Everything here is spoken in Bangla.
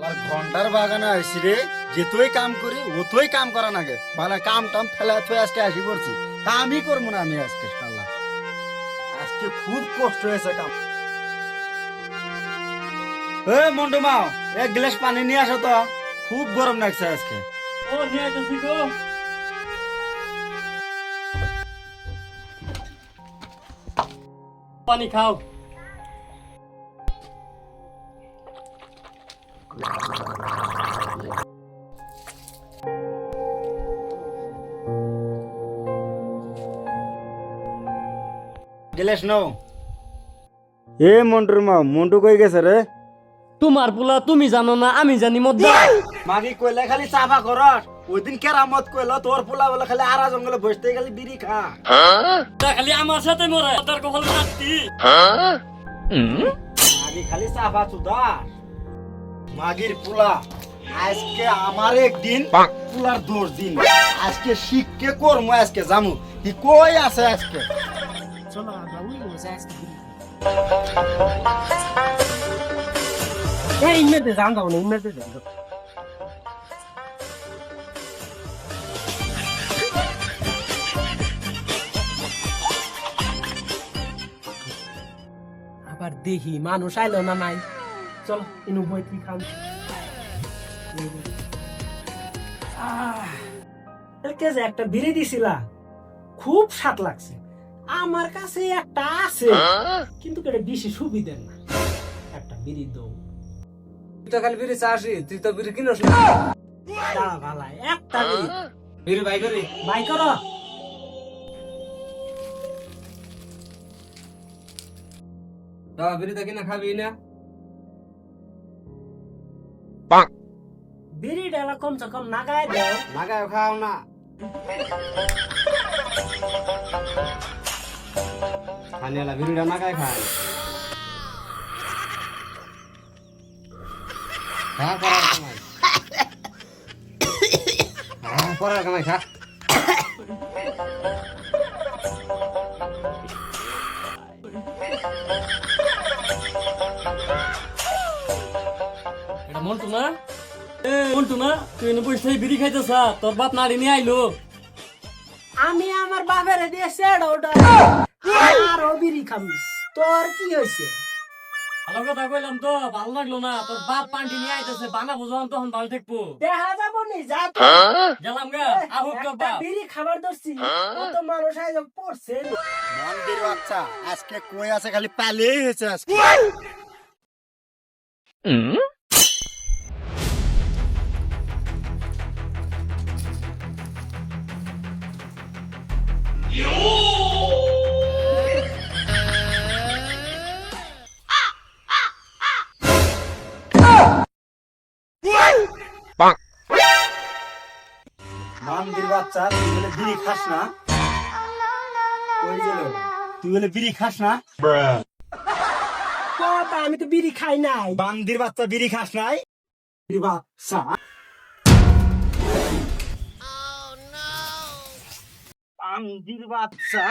আর ঘন্টার বাগানে আসি রে, যেতই কাম করি ওতই কাম করা নাগে, মানে কাম টাম ফেলে থই আজকে আসি পড়ছি, কামই করবো না আমি আজকে। শালা আজকে খুব কষ্ট হয়েছে কাম। এ মন্টু মাও, এক গ্লাস পানি নিয়ে আসো তো, খুব গরম লাগছে আজকে। ও নিয়ে আইতাছি গো। পানি খাও। গ্লাস নাও। এ মন্টুর মা, মন্টু কই গেছে রে? তোমার পোলা তুমি জানো না আমি জানি মধ্যে। মাগি কইলে খালি চাফা করস, ওই দিন কেরামত কইলো তোর পোলা বলে খালি আরা জঙ্গলে বসতে গেলি বিড়ি খা। খালি আমার সাথে মরে তার কখন রাত্রি। মাগি খালি চাফা চুদাস। মাগির পোলা আজকে আমার একদিন, পোলার 10 দিন। আজকে শিখকে করমু, আজকে জামু কি কই আছে আজকে। চলো আমরা ওই বসে আজকে এই ইমেতে যান দাও না, ইমেতে যান দাও। আবার দেখি মানুষ আইলো না নাই। চল ইনু বই কি খাম। কে যে একটা বিড়ি দিছিলা, খুব স্বাদ লাগছে। আমার কাছে একটা আছে কিন্তু এটা বেশি সুবিধার না। একটা বিড়ি দাও। তুই তো খালি বিড়ি চাষি, তুই তো বিড়ি কিনস না। দাঁড়া ভালা, একটা বিড়ি বিড়ি বাই করি বাই করো। দাও, বিড়িটা কিনা খাবি না? বিড়ি ডালা কমসে কম নাগায় দাও। লাগায় খাও না। খানিয়ালা বিড়িটা নাগায় খায়। খা করার কামাই, করার কামাই খা। এটা মন্টু না? এ মন্টু না, তুই এনে বসে বিড়ি খাইতেছা, তোর বাপ নাড়ি নিয়ে আইলো। আমি আমার বাপের দিয়েছে ওটা আরো বিড়ি খাবি। তোর কি হয়েছে? ভালো কথা কইলাম তো, ভালো লাগলো না। তোর বাপ পান্টি নিয়ে আইতেছে, বানা বুঝান তখন ভালো থাকবো। দেখা যাবো নি, যা তো। গেলাম গা, আহুক তোর একটা বাপ। বিড়ি খাবার ধরছি, কত মানুষ আইলো পড়ছে। মন্দির বাচ্চা আজকে কই আছে, খালি পালেই হয়েছে আজকে। মন্দির বাচ্চা, তুই বলে বিড়ি খাস না? কই গেল? তুই বলে বিড়ি খাস না? বাবা, আমি তো বিড়ি খাই নাই। বান্দির বাচ্চা বিড়ি খাস নাই? বিড়ি বাচ্চা, বান্দির বাচ্চা।